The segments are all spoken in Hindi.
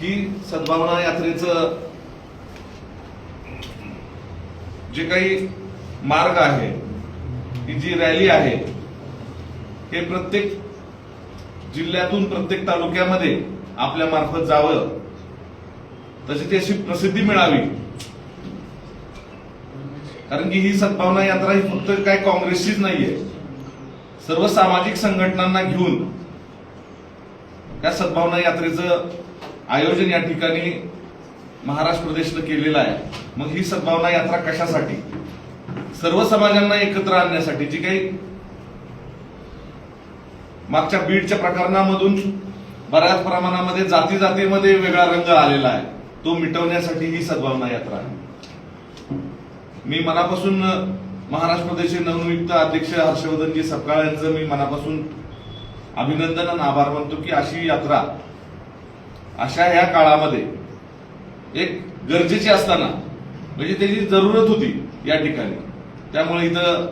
ही सद्भावना यात्रेचं जे काही मार्ग आहे, ही जी रॅली आहे, हे प्रत्येक जिल्ह्यातून प्रत्येक तालुक्यामध्ये आपल्या मार्फत जावं, तशी त्याची प्रसिद्धी मिळावी. कारण की ही सद्भावना यात्रा ही फक्त काय काँग्रेसचीच नाहीये, सर्व सामाजिक संघटनांना घेऊन या सद्भावना यात्रेचं आयोजन या ठिकाणी महाराष्ट्र प्रदेशनं केलेलं आहे. मग ही सद्भावना यात्रा कशासाठी? सर्व समाजांना एकत्र आणण्यासाठी. जी काही मागच्या बीडच्या प्रकरणामधून बऱ्याच प्रमाणामध्ये जाती जातीमध्ये वेगळा रंग आलेला आहे, तो मिटवण्यासाठी ही सद्भावना यात्रा आहे. मी मनापासून महाराष्ट्र प्रदेशचे नवनियुक्त अध्यक्ष हर्षवर्धनजी सपकाळ यांचं मी मनापासून अभिनंदन आणि आभार मानतो की अशी यात्रा अशा ह्या काळामध्ये एक गरजेची असताना, म्हणजे त्याची जरूरत होती या ठिकाणी, त्यामुळे इथं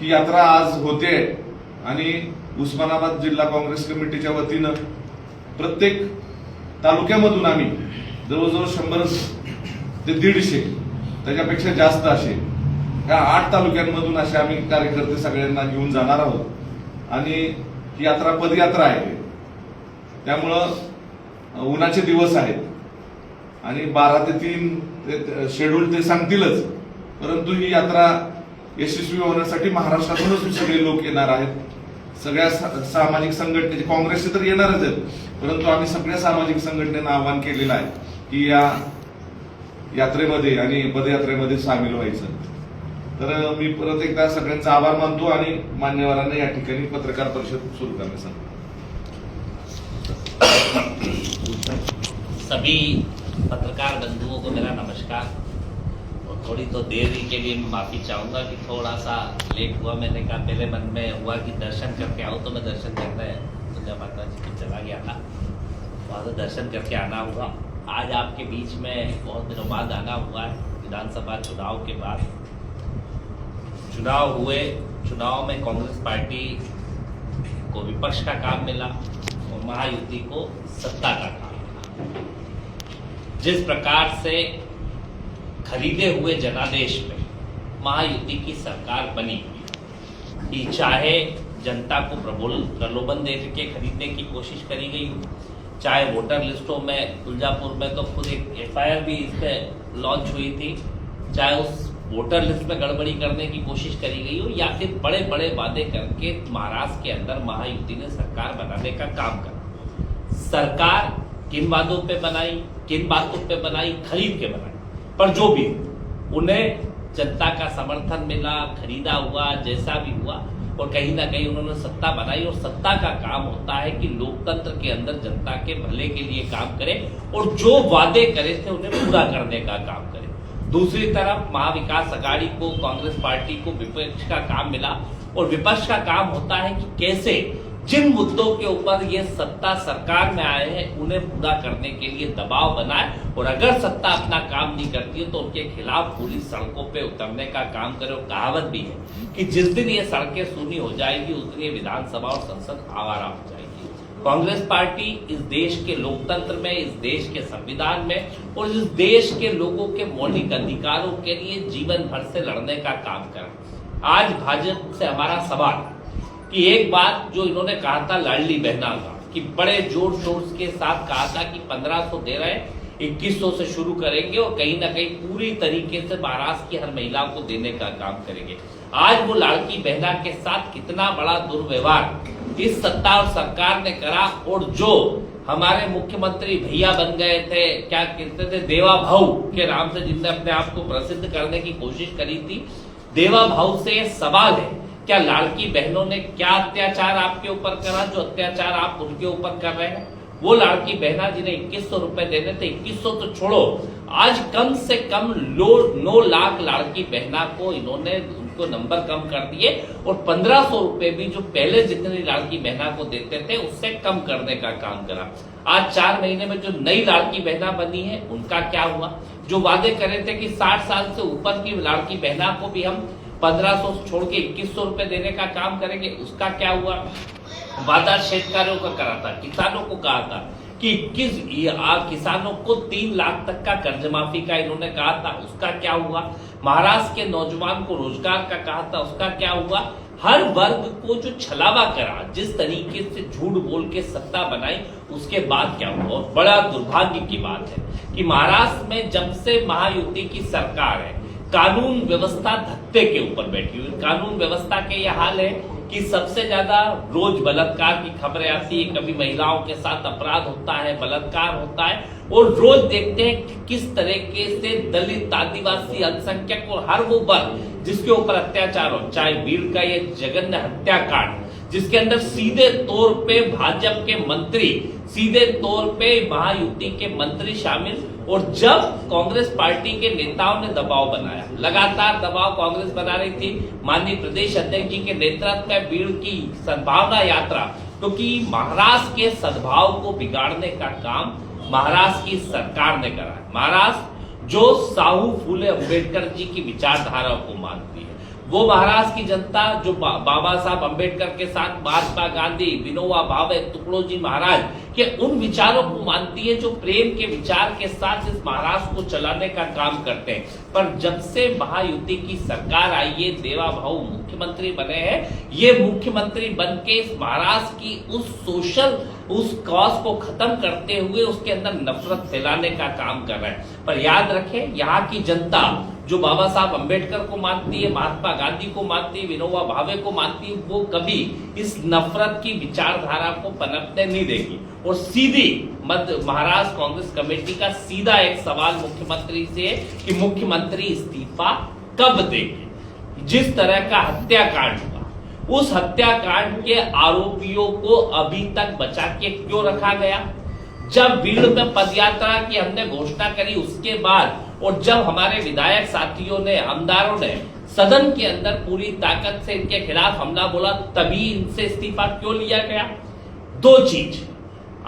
ही यात्रा आज होते. आणि उस्मानाबाद जिल्हा काँग्रेस कमिटीच्या वतीनं प्रत्येक तालुक्यामधून आम्ही जवळजवळ 100 ते 150 त्याच्यापेक्षा जास्त असे ह्या 8 तालुक्यांमधून असे आम्ही कार्यकर्ते सगळ्यांना घेऊन जाणार आहोत. आणि ही यात्रा पदयात्रा आहे, त्यामुळं उन्हाचे दिवस आहेत आणि 12 ते 3 शेड्यूल ते सांगतीलच, परंतु ही यात्रा यशस्वी होण्यासाठी महाराष्ट्रातूनच सगळे लोक येणार आहेत. सगळ्या सामाजिक संघटनेचे, काँग्रेसचे तर येणारच आहेत, परंतु आम्ही सगळ्या सामाजिक संघटनेनं आवाहन केलेलं आहे की या यात्रेमध्ये आणि पदयात्रेमध्ये सामील व्हायचं. तर मी परत एकदा सगळ्यांचा आभार मानतो आणि मान्यवरांना या ठिकाणी पत्रकार परिषद सुरू करण्यास सांगतो. सभी पत्रकार बंधुओं को मेरा नमस्कार. और थोड़ी तो देरी के लिए मैं माफी चाहूंगा कि थोड़ा सा लेट हुआ. मैंने कहा पहले मन में हुआ कि दर्शन करके आओ, तो मैं दर्शन करने दुर्गा माता जी को चला गया था, वहां से दर्शन करके आना हुआ. आज आपके बीच में बहुत दिनों बाद आना हुआ है. विधानसभा चुनाव के बाद चुनाव हुए, चुनाव में कांग्रेस पार्टी को विपक्ष का काम मिला और महायुति को सत्ता का काम मिला. जिस प्रकार से खरीदे हुए जनादेश में महायुति की सरकार बनी हुई, चाहे जनता को प्रलोभन दे के खरीदने की कोशिश करी गई हो, चाहे वोटर लिस्टों में तुलजापुर में तो खुद एक FIR भी इस पर लॉन्च हुई थी, चाहे उस वोटर लिस्ट में गड़बड़ी करने की कोशिश करी गई हो, या फिर बड़े बड़े वादे करके महाराष्ट्र के अंदर महायुति ने सरकार बनाने का काम करा. सरकार किन वादों पे बनाई, किन बातों पे बनाई, खरीद के बनाई, पर जो भी उन्हें जनता का समर्थन मिला, खरीदा हुआ, जैसा भी हुआ, और कहीं ना कहीं उन्होंने सत्ता बनाई. और सत्ता का काम होता है कि लोकतंत्र के अंदर जनता के भले के लिए काम करे और जो वादे करे थे उन्हें पूरा करने का काम करे. दूसरी तरफ महाविकास अघाड़ी को, कांग्रेस पार्टी को विपक्ष का काम मिला, और विपक्ष का काम होता है कि कैसे जिन मुद्दों के ऊपर ये सत्ता सरकार में आए हैं उन्हें पूरा करने के लिए दबाव बनाए, और अगर सत्ता अपना काम नहीं करती है तो उनके खिलाफ पूरी सड़कों पे उतरने का काम करे. और कहावत भी है कि जिस दिन ये सड़कें सूनी हो जाएगी उस दिन ये विधानसभा और संसद आवारा हो जाएगी. कांग्रेस पार्टी इस देश के लोकतंत्र में, इस देश के संविधान में और इस देश के लोगों के मौलिक अधिकारों के लिए जीवन भर से लड़ने का काम कर. आज भाजपा से हमारा सवाल कि एक बात जो इन्होंने कहा था लाडली बहना का, कि बड़े जोर शोर के साथ कहा था कि 1500 दे रहे हैं, 2100 से शुरू करेंगे और कहीं ना कहीं पूरी तरीके से महाराष्ट्र की हर महिला को देने का काम करेंगे. आज वो लाड़की बहना के साथ कितना बड़ा दुर्व्यवहार इस सत्ता और सरकार ने करा, और जो हमारे मुख्यमंत्री भैया बन गए थे, क्या कहते थे, देवा भाऊ के नाम से, जिनने अपने आप को प्रसिद्ध करने की कोशिश करी थी, देवा भाऊ से सवाल है क्या लाड़की बहनों ने क्या अत्याचार आपके ऊपर करा जो अत्याचार आप उनके ऊपर कर रहे हैं? वो लाड़की बहना जिन्हें 2100 रुपए देने थे, 2100 तो छोड़ो, आज कम से कम 9 लाख लाड़की बहना को इन्होंने उनको नंबर कम कर दिए, और 1500 रुपए भी जो पहले जितनी लाड़की बहना को देते थे उससे कम करने का काम करा. आज 4 महीने में जो नई लाड़की बहना बनी है उनका क्या हुआ? जो वादे करे थे कि 60 साल से ऊपर की लाड़की बहना को भी हम 1500 छोड़ के 2100 रुपए देने का काम करेंगे, उसका क्या हुआ? वादा शेतकारों का करा था, किसानों को कहा था कि 21 किसानों को 3 लाख तक का कर्ज माफी का इन्होंने कहा था, उसका क्या हुआ? महाराष्ट्र के नौजवान को रोजगार का कहा था, उसका क्या हुआ? हर वर्ग को जो छलावा करा, जिस तरीके से झूठ बोल के सत्ता बनाई, उसके बाद क्या हुआ? और बड़ा दुर्भाग्य की बात है कि महाराष्ट्र में जब से महायुति की सरकार है, कानून व्यवस्था धत्ते के ऊपर बैठी हुई। कानून व्यवस्था के यह हाल है कि सबसे ज्यादा रोज बलात्कार की खबरें आती है, कभी महिलाओं के साथ अपराध होता है, बलात्कार होता है, और रोज देखते हैं कि किस तरीके से दलित, आदिवासी, अल्पसंख्यक और हर वो वर्ग जिसके ऊपर अत्याचार हो, चाहे भीड़ का ये जघन्य हत्याकांड जिसके अंदर सीधे तौर पे भाजपा के मंत्री, सीधे तौर पे महायुति के मंत्री शामिल, और जब कांग्रेस पार्टी के नेताओं ने दबाव बनाया, लगातार दबाव कांग्रेस बना रही थी, माननीय प्रदेश अध्यक्ष जी के नेतृत्व में भीड़ की सद्भावना यात्रा, क्योंकि महाराष्ट्र के सद्भाव को बिगाड़ने का काम महाराष्ट्र की सरकार ने करा है। महाराष्ट्र जो साहू फूले अंबेडकर जी की विचारधारा को मानती है, वो महाराष्ट्र की जनता जो बाबा साहब अंबेडकर के साथ महात्मा गांधी, विनोबा भावे, तुकडोजी महाराज के उन विचारों को मानती है, जो प्रेम के विचार के साथ इस महाराष्ट्र को चलाने का काम करते हैं। पर जब से महायुति की सरकार आई है, देवा भाऊ मुख्यमंत्री बने हैं, ये मुख्यमंत्री बन के इस महाराष्ट्र की उस कॉज को खत्म करते हुए उसके अंदर नफरत फैलाने का काम कर रहे हैं। पर याद रखें, यहाँ की जनता जो बाबा साहब अंबेडकर को मानती है, महात्मा गांधी को मानती है, विनोबा भावे को मानती है, वो कभी इस नफरत की विचारधारा को पनपने नहीं देगी। और सीधी महाराष्ट्र कांग्रेस कमेटी का सीधा एक सवाल मुख्यमंत्री से है कि मुख्यमंत्री इस्तीफा कब देंगे? जिस तरह का हत्याकांड हुआ, उस हत्याकांड के आरोपियों को अभी तक बचा के क्यों रखा गया? जब भीड़ में पदयात्रा की हमने घोषणा करी उसके बाद, और जब हमारे विधायक साथियों ने, आमदारों ने सदन के अंदर पूरी ताकत से इनके खिलाफ हमला बोला, तभी इनसे इस्तीफा क्यों लिया गया? दो चीज,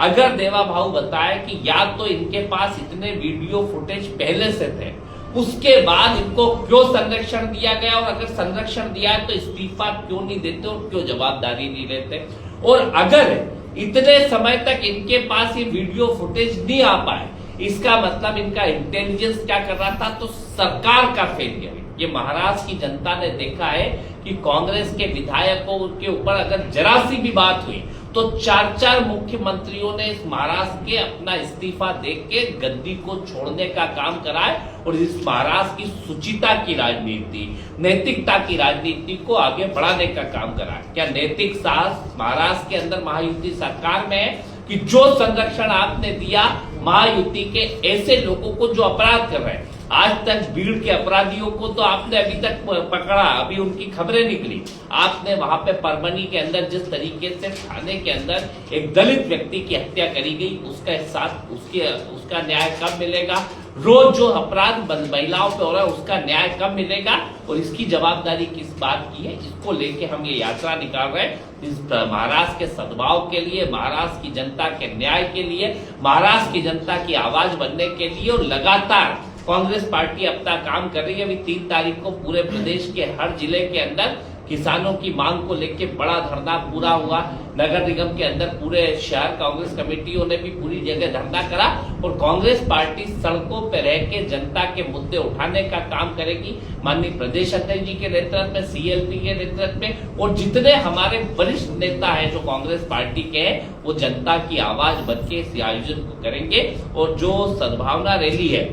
अगर देवा भाऊ बताए कि या तो इनके पास इतने वीडियो फुटेज पहले से थे, उसके बाद इनको क्यों संरक्षण दिया गया, और अगर संरक्षण दिया है तो इस्तीफा क्यों नहीं देते और क्यों जवाबदारी नहीं लेते? और अगर इतने समय तक इनके पास ये वीडियो फुटेज नहीं आ पाए, इसका मतलब इनका इंटेलिजेंस क्या कर रहा था? तो सरकार का फेलियर। ये महाराष्ट्र की जनता ने देखा है कि कांग्रेस के विधायकों के ऊपर अगर जरा सी भी बात हुई तो 4 मुख्यमंत्रियों ने इस महाराष्ट्र के अपना इस्तीफा देख के गद्दी को छोड़ने का काम करा है, और इस महाराष्ट्र की सुचिता की राजनीति, नैतिकता की राजनीति को आगे बढ़ाने का काम करा है। क्या नैतिक साहस महाराष्ट्र के अंदर महायुति सरकार में है कि जो संरक्षण आपने दिया महायुति के ऐसे लोगों को जो अपराध कर रहे हैं? आज तक भीड़ के अपराधियों को तो आपने अभी तक पकड़ा, अभी उनकी खबरें निकली। आपने वहां पे परमनी के अंदर जिस तरीके से थाने के अंदर एक दलित व्यक्ति की हत्या करी गई, उसका साथ उसका न्याय कब मिलेगा? रोज जो अपराध महिलाओं पे हो रहा है उसका न्याय कब मिलेगा? और इसकी जवाबदारी किस बात की है? इसको लेके हम ये यात्रा निकाल रहे हैं, इस महाराष्ट्र के सद्भाव के लिए, महाराष्ट्र की जनता के न्याय के लिए, महाराष्ट्र की जनता की आवाज बनने के लिए। और लगातार कांग्रेस पार्टी अपना काम कर रही है। अभी 3 तारीख को पूरे प्रदेश के हर जिले के अंदर किसानों की मांग को लेकर बड़ा धरना पूरा हुआ। नगर निगम के अंदर पूरे शहर कांग्रेस कमेटियों ने भी पूरी जगह धरना करा, और कांग्रेस पार्टी सड़कों पर रह के जनता के मुद्दे उठाने का काम करेगी। माननीय प्रदेश अध्यक्ष जी के नेतृत्व में, सीएलपी के नेतृत्व में, और जितने हमारे वरिष्ठ नेता हैं जो कांग्रेस पार्टी के हैं, वो जनता की आवाज बन के इस आयोजन को करेंगे। और जो सद्भावना रैली है,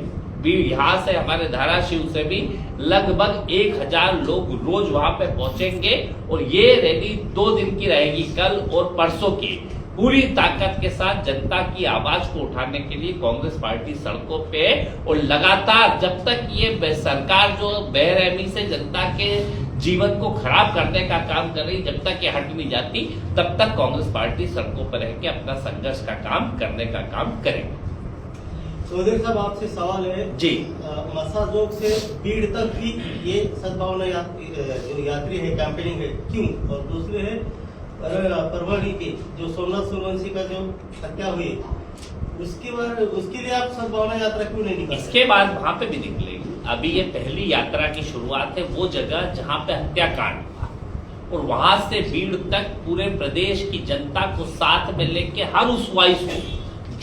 यहाँ से हमारे धाराशिव से भी लगभग 1000 लोग रोज वहां पे पहुंचेंगे, और ये रैली 2 दिन की रहेगी, कल और परसों की। पूरी ताकत के साथ जनता की आवाज को उठाने के लिए कांग्रेस पार्टी सड़कों पे, और लगातार जब तक ये सरकार जो बेरहमी से जनता के जीवन को खराब करने का काम कर रही, जब तक ये हट नहीं जाती, तब तक कांग्रेस पार्टी सड़कों पर रह के अपना संघर्ष का काम करने का काम करेगी। चौधरी साहब, आपसे सवाल है जी। मसाजोग से भीड़ तक भी ये सद्भावना जो यात्री है, कैंपेनिंग है, क्यों? और दूसरे है परभणी की जो सोमनाथ सूर्यवंशी का जो हत्या हुई, उसके लिए आप सद्भावना यात्रा क्यों नहीं निकाले? इसके बाद वहां पे भी निकलेगी। अभी ये पहली यात्रा की शुरुआत है, वो जगह जहां पे हत्याकांड हुआ, और वहां से भीड़ तक पूरे प्रदेश की जनता को साथ में लेके हर उस वॉइस को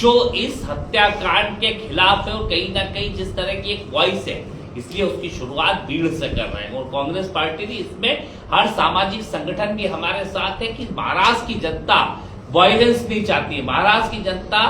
जो इस हत्याकांड के खिलाफ है और कहीं ना कहीं जिस तरह की एक वॉइस है, इसलिए उसकी शुरुआत भीड़ से कर रहे हैं। और कांग्रेस पार्टी भी इसमें, हर सामाजिक संगठन भी हमारे साथ है कि महाराष्ट्र की जनता वायलेंस नहीं चाहती है, महाराष्ट्र की जनता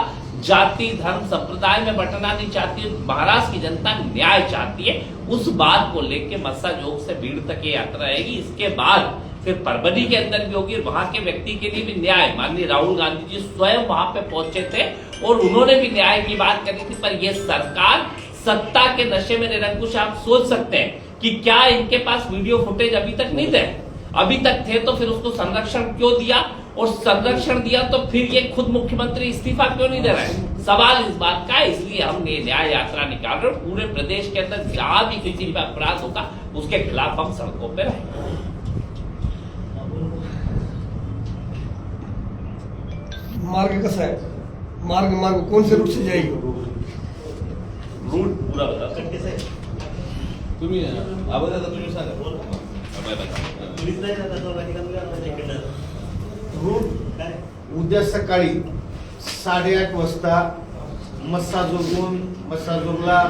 जाति धर्म संप्रदाय में बंटना नहीं चाहती है, महाराष्ट्र की जनता न्याय चाहती है। उस बात को लेकर मस्साजोग से भीड़ तक ये यात्रा रहेगी। इसके बाद फिर परभनी के अंदर भी होगी, वहां के व्यक्ति के लिए भी न्याय। माननीय राहुल गांधी जी स्वयं वहां पे पहुंचे थे और उन्होंने भी न्याय की बात करी थी। पर यह सरकार सत्ता के नशे में निरंकुश, आप सोच सकते हैं कि क्या इनके पास वीडियो फुटेज अभी तक नहीं थे? अभी तक थे तो फिर उसको संरक्षण क्यों दिया? और संरक्षण दिया तो फिर ये खुद मुख्यमंत्री इस्तीफा क्यों नहीं दे रहे? सवाल इस बात का है। इसलिए हम ये न्याय यात्रा निकाल रहे हैं। पूरे प्रदेश के अंदर जहां भी किसी भी अपराध होगा उसके खिलाफ हम सड़कों पर रहेंगे। मार्ग कसा आहे? मार्ग कौन से रूट से जाएगी? रूट पूरा बता कट कैसे तुम्ही आवाज आता तुम्ही सांगा. पुलिस नाही जात असं वाटतं रूट काय उद्या सकाळी 8:30 वाजता मस्साजोगला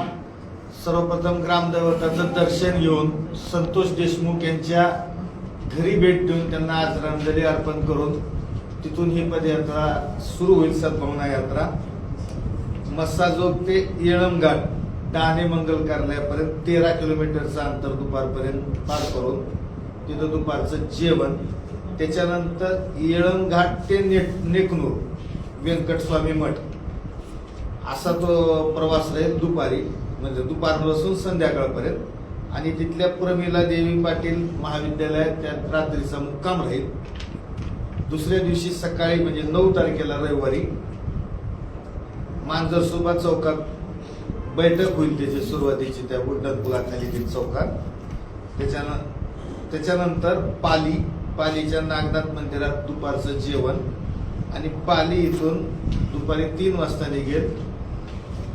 सर्वप्रथम ग्रामदैवताचं दर्शन घेऊन संतोष देशमुख यांच्या घरी भेट देऊन त्यांना आदरांजली अर्पण करून तिथून ही पदयात्रा सुरू होईल. सद्भावना यात्रा मस्साजोग ते येळमघाट डहाणे मंगल कार्यालयापर्यंत 13 किलोमीटरचं अंतर दुपारपर्यंत पार करून तिथं दुपारचं जेवण, त्याच्यानंतर येळमघाट ते नेकनूर व्यंकटस्वामी मठ असा तो प्रवास राहील दुपारी, म्हणजे दुपारपासून संध्याकाळपर्यंत. आणि तिथल्या प्रमिला देवी पाटील महाविद्यालयात त्यात रात्रीचा मुक्काम राहील. दुसऱ्या दिवशी सकाळी म्हणजे 9 तारखेला रविवारी मांजरसोबा चौकात बैठक होईल त्याची सुरुवातीची, त्या बुलढाणा पुलाखाली ती चौकात. त्याच्यानंतर पालीच्या नागनाथ मंदिरात दुपारचं जेवण आणि पाली इथून दुपारी 3 वाजता निघेल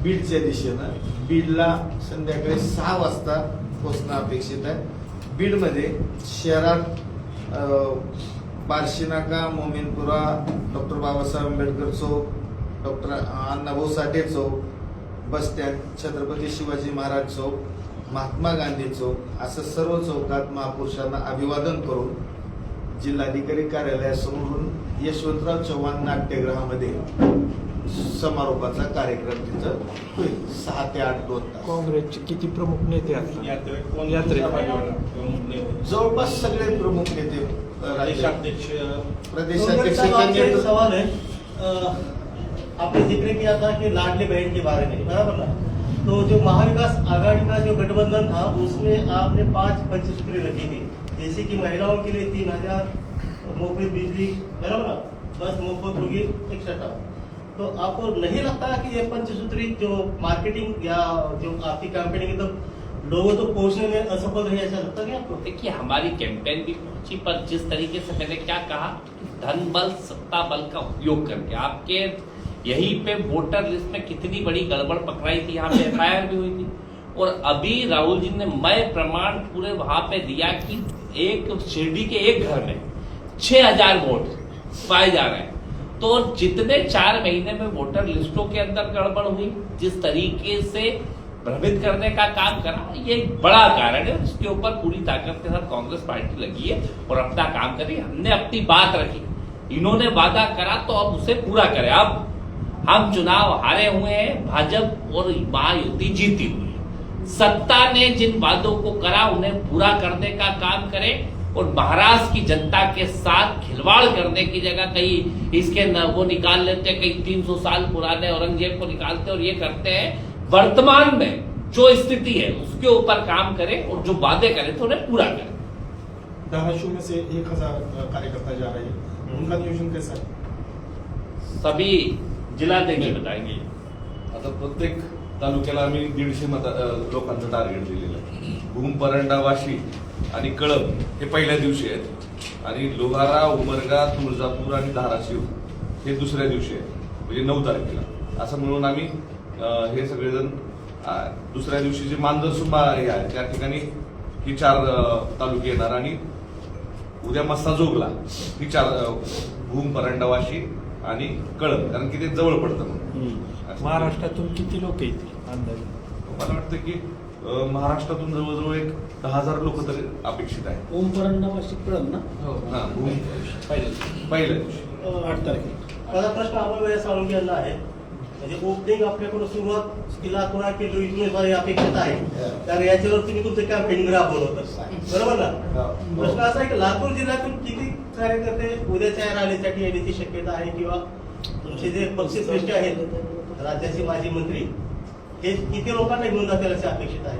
बीडच्या दिशेनं. बीडला संध्याकाळी 6 वाजता पोहोचणं अपेक्षित आहे. बीडमध्ये शहरात बार्शी नाका, मोमीनपुरा, डॉक्टर बाबासाहेब आंबेडकर चौक, डॉक्टर अण्णाभाऊ साठे चौक, बस स्टँड, छत्रपती शिवाजी महाराज चौक, महात्मा गांधी चौक असं सर्व चौकात महापुरुषांना अभिवादन करून जिल्हाधिकारी कार्यालयासमोरून यशवंतराव चव्हाण नाट्यगृहामध्ये समारोपाचा कार्यक्रम तिथं होईल 6 ते 8 2 तास. काँग्रेसचे किती प्रमुख नेते असतात यात्रेत? जवळपास सगळे प्रमुख नेते, प्रदेशाध्यक्ष प्रदेशाध्यक्ष आपसे एक सवाल है. आपने जिक्र किया था कि लाडली बहन के बारे में, बराबर ना? तो जो महाविकास आघाड़ी का जो गठबंधन था उसमें आपने 5 पंचसूत्री रखी थी, जैसे कि महिलाओं के लिए 3000 मुफ्त बिजली, बराबर ना, बस मुफ्त होगी, एक्सेट्रा. तो आपको नहीं लगता कि ये पंचसूत्री जो मार्केटिंग या जो आपकी कैंपेनिंग तो लोगों तो पहुंचने में असफल रही, ऐसा लगता नहीं आपको? देखिए, हमारी कैंपेन भी पहुंची, पर जिस तरीके से मैंने क्या कहा, धन बल सत्ता बल का उपयोग करके आपके यहीं पे वोटर लिस्ट में कितनी बड़ी गड़बड़ पकड़ाई थी, यहाँ पे एफआईआर भी हुई थी. और अभी राहुल जी ने मैं प्रमाण पूरे वहां पे दिया कि एक शिरडी के एक घर में 6000 वोट पाए जा रहे हैं. तो जितने 4 महीने में वोटर लिस्टों के अंदर गड़बड़ हुई, जिस तरीके से भ्रमित करने का काम करा, ये एक बड़ा कारण है. इसके ऊपर पूरी ताकत के साथ कांग्रेस पार्टी लगी है और अपना काम करी. हमने अपनी बात रखी, इन्होंने वादा करा तो अब उसे पूरा करें. अब हम चुनाव हारे हुए हैं, भाजपा और महायुति जीती हुई है. सत्ता ने जिन वादों को करा उन्हें पूरा करने का काम करें. और महाराष्ट्र की जनता के साथ खिलवाड़ करने की जगह कहीं इसके वो निकाल लेते, कहीं 300 साल पुराने औरंगजेब को निकालते और ये करते हैं. वर्तमान में जो स्थिति है उसके ऊपर काम करें और जो वादे करें तो उन्हें पूरा करें. धाराशिव में से 1000 कार्यकर्ता जा रहे हैं, उनका नियोजन कैसा है? सभी जिलाध्यक्ष बताएंगे. आता प्रत्येक तालुक्याला आम्ही 150 लोकांचं टार्गेट दिलेलं आहे. भूम, परंडा, वाशी आणि कळंब हे पहिल्या दिवशी आहेत आणि लोहारा, उमरगा, तुळजापूर आणि धाराशिव हे दुसऱ्या दिवशी आहेत, म्हणजे 9 तारखेला. असं म्हणून आम्ही हे सगळेजण दुसऱ्या दिवशी जे मांजरसुंबा हे आहे त्या ठिकाणी ही 4 तालुके येणार आणि उद्या मस्साजोगला ही 4 भूम, परंडा, वाशी आणि कळंब, कारण की ते जवळ पडतं म्हणून. महाराष्ट्रातून किती लोक येतील अंदाजे? मला वाटतं की महाराष्ट्रातून जवळजवळ एक 10,000 लोक तरी अपेक्षित आहे. ओम परंडावाशी कळलं ना? हा, पहिल्या दिवशी 8 तारखेला. माझा प्रश्न अमोल साळुंखे यांना आहे. म्हणजे ओपनिंग आपल्याकडून सुरुवात तिला कोणा केली इथून अपेक्षित आहे, तर याच्यावर तुम्ही तुमचं कॅम्पेनिंग राबवलं होतं, बरोबर ना? प्रश्न असा आहे की लातूर जिल्ह्यातून किती कार्यकर्ते उद्याच्या रॅलीसाठी येण्याची शक्यता आहे, किंवा तुमचे जे पक्षश्रेष्ठ आहेत राज्याचे माजी मंत्री हे किती लोकांना घेऊन जातील असे अपेक्षित आहे?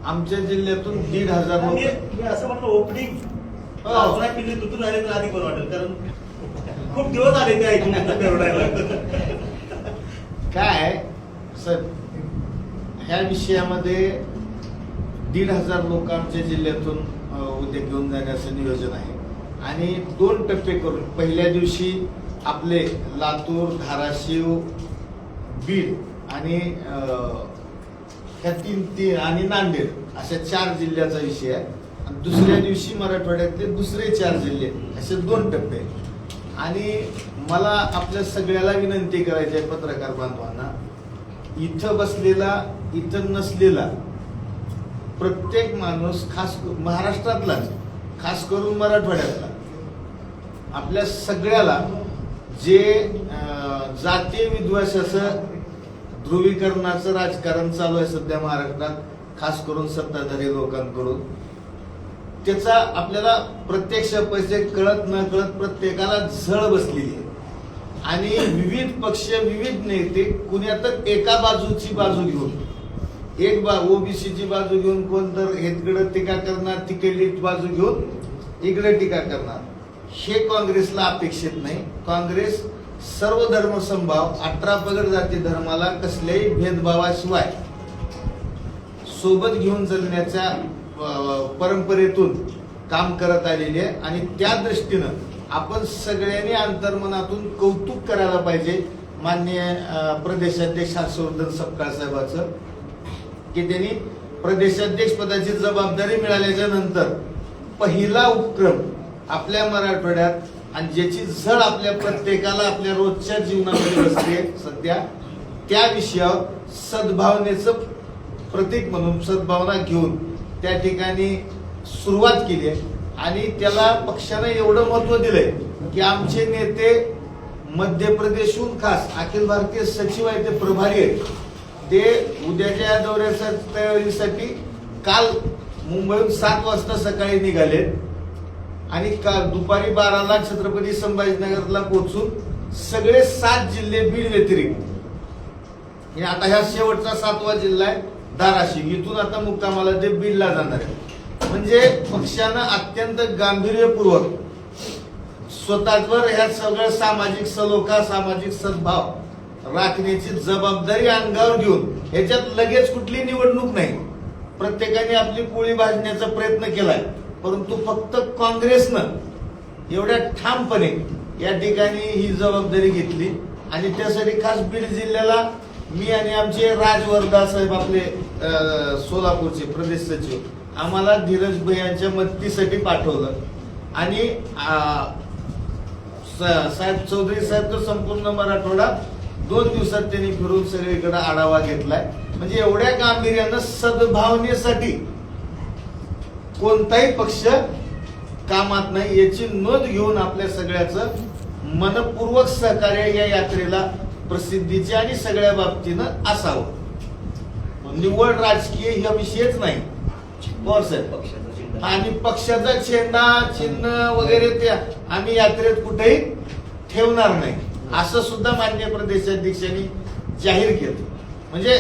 आमच्या जिल्ह्यातून 1,500 मी लोक. मी असं म्हटलं ओपनिंग कोणा केली तिथून आले तर अधिक बरं वाटेल, कारण खूप दिवस आले ते ऐकून पेरडायला. काय सर, ह्या विषयामध्ये 1,500 लोक आमच्या जिल्ह्यातून उद्या घेऊन जाण्याचं नियोजन आहे आणि 2 टप्पे करून पहिल्या दिवशी आपले लातूर, धाराशिव, बीड आणि ह्या तीन आणि नांदेड अशा 4 जिल्ह्याचा विषय आहे आणि दुसऱ्या दिवशी मराठवाड्यातले दुसरे 4 जिल्हे असे 2 टप्पे आहेत. आणि मला आपल्या सगळ्याला विनंती करायची आहे, पत्रकार बांधवांना, इथं बसलेला इथं नसलेला प्रत्येक माणूस, खास महाराष्ट्रातलाच, खास करून मराठवाड्यातला, आपल्या सगळ्याला जे जातीय विद्वेषाचं ध्रुवीकरणाचं राजकारण चालू आहे सध्या महाराष्ट्रात, खास करून सत्ताधारी लोकांकडून, त्याचा आपल्याला प्रत्यक्ष पैसे कळत न कळत प्रत्येकाला झळ बसलेली आहे. आणि विविध पक्ष, विविध नेते कुण्यातर एका बाजूची बाजू घेऊन, ओबीसीची बाजू घेऊन, कोण तर इकडे टीका करणार, तिकडली बाजू घेऊन इकडे टीका करणार. हे काँग्रेसला अपेक्षित नाही. काँग्रेस सर्व धर्मसमभाव, 18 पगड जाती धर्माला कसल्याही भेदभावाशिवाय सोबत घेऊन चालण्याच्या परंपरेतून काम करत आलेली आहे आणि त्या दृष्टीनं आपण सगळ्यांनी अंतर्मनातून कौतुक करायला पाहिजे माननीय प्रदेशाध्यक्ष हर्षवर्धन सपकाळ साहेबांचं, की त्यांनी प्रदेशाध्यक्ष पदाची जबाबदारी मिळाल्याच्या नंतर पहिला उपक्रम आपल्या मराठवाड्यात आणि ज्याची झळ आपल्या प्रत्येकाला आपल्या रोजच्या जीवनामध्ये बसते सध्या, त्या विषयावर सद्भावनेचं प्रतीक म्हणून सद्भावना घेऊन त्या ठिकाणी सुरुवात केली आहे. आणि त्याला पक्षानं एवढं महत्व दिलंय की आमचे नेते मध्य प्रदेशहून खास अखिल भारतीय सचिव आहेत, ते प्रभारी आहेत, ते उद्याच्या दौऱ्याच्या तयारीसाठी काल मुंबईहून 7 वाजता सकाळी निघाले आणि दुपारी 12ला छत्रपती संभाजीनगरला पोहोचून सगळे 7 जिल्हे बीड व्यतिरिक्त, आता ह्या शेवटचा 7वा जिल्हा आहे धाराशिव, इथून आता मुक्कामाला ते बीडला जाणार आहे. म्हणजे पक्षानं अत्यंत गांभीर्यपूर्वक स्वतःवर ह्या सगळं सामाजिक सलोखा, सामाजिक सद्भाव राखण्याची जबाबदारी अंगावर घेऊन, ह्याच्यात लगेच कुठली निवडणूक नाही, प्रत्येकाने आपली पोळी भाजण्याचा प्रयत्न केलाय, परंतु फक्त काँग्रेसनं एवढ्या ठामपणे या ठिकाणी ही जबाबदारी घेतली. आणि त्यासाठी खास बीड जिल्ह्याला मी आणि आमचे राजवर्धा साहेब, आपले सोलापूरचे प्रदेश सचिव, आम्हाला धीरज भैयांच्या मदतीसाठी पाठवलं आणि साहेब चौधरी साहेब तर संपूर्ण मराठवाडा 2 दिवसात त्यांनी फिरून सगळीकडे आढावा घेतलाय. म्हणजे एवढ्या गांभीर्यानं सद्भावनेसाठी कोणताही पक्ष कामात नाही याची नोंद घेऊन आपल्या सगळ्याचं मनपूर्वक सहकार्य या यात्रेला प्रसिद्धीचे आणि सगळ्या बाबतीनं असावं. निव्वळ राजकीय हा विषयच नाही आणि पक्षाचा चिन्ह वगैरे ते आम्ही यात्रेत कुठेही ठेवणार नाही असं सुद्धा माननीय प्रदेशाध्यक्षांनी जाहीर केलं. म्हणजे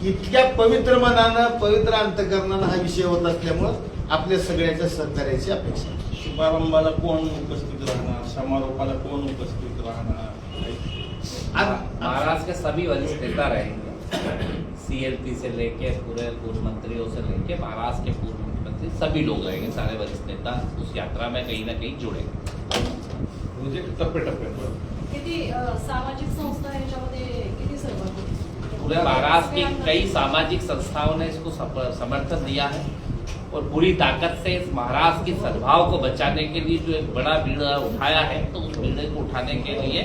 इतक्या पवित्र मनानं, पवित्र अंतकरणानं हा विषय होत असल्यामुळं आपल्या सगळ्याच्या सहकार्याची अपेक्षा आहे. शुभारंभाला कोण उपस्थित राहणार, समारोपाला कोण उपस्थित राहणार? महाराष्ट्र के सभी वरिष्ठ नेता रहेंगे, सीएलपी से लेके पूरे पूर्व मंत्रियों से लेके महाराष्ट्र के पूर्व मुख्यमंत्री सभी लोग रहेंगे, सारे वरिष्ठ नेता उस यात्रा में कहीं ना कहीं जुड़ेंगे. म्हणजे टप्प्याटप्प्यात किती सामाजिक संस्था ह्याच्यामध्ये किती सहभागी होतील? पूरे महाराष्ट्र की कई सामाजिक संस्थाओं ने इसको समर्थन दिया है और पूरी ताकत से इस महाराष्ट्र की सद्भाव को बचाने के लिए जो एक बड़ा बीड़ा उठाया है, तो उस बीड़े को उठाने के लिए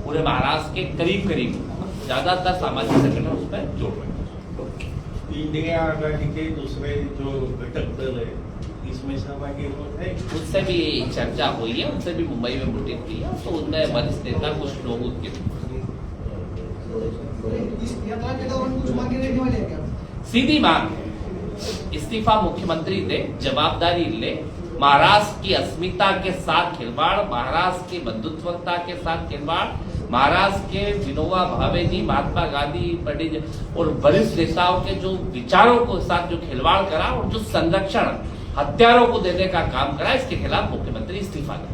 पूरे महाराष्ट्र के करीब ज्यादातर सामाजिक संगठन उसमें जोड़ रहे हैं। इंडिया आघाड़ी के दूसरे जो घटक दल है इसमें सहभागी होते हैं। उससे भी चर्चा हुई है, उनसे भी मुंबई में मीटिंग हुई है, तो उनमें वरिष्ठ नेता कुछ लोग उनके इस यात्रा के दौरान कुछ मांगे रहने वाले हैं क्या? सीधी मांग है, इस्तीफा मुख्यमंत्री दे, जवाबदारी ले, महाराष्ट्र की अस्मिता के साथ खिलवाड़, महाराष्ट्र की बंधुत्वता के साथ खिलवाड़, महाराष्ट्र के विनोबा भावे जी, महात्मा गांधी, पंडित और वरिष्ठ नेताओं के जो विचारों के साथ जो खिलवाड़ करा और जो संरक्षण हत्यारों को देने का काम करा, इसके खिलाफ मुख्यमंत्री इस्तीफा दे।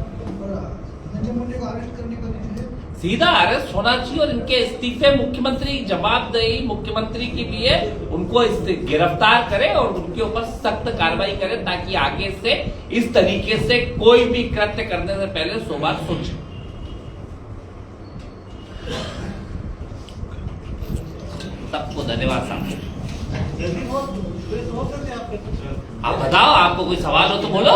संजय मुंडे को अरेस्ट करने का निर्णय है। सीधा अरेस्ट होना चाहिए और इनके इस्तीफे मुख्यमंत्री जवाबदेही मुख्यमंत्री के लिए उनको गिरफ्तार करे और उनके ऊपर सख्त कार्रवाई करे, ताकि आगे से इस तरीके से कोई भी कृत्य करने से पहले 100 बार सोचे। सबको धन्यवाद साहब। आप बताओ, आपको कोई सवाल हो तो बोलो।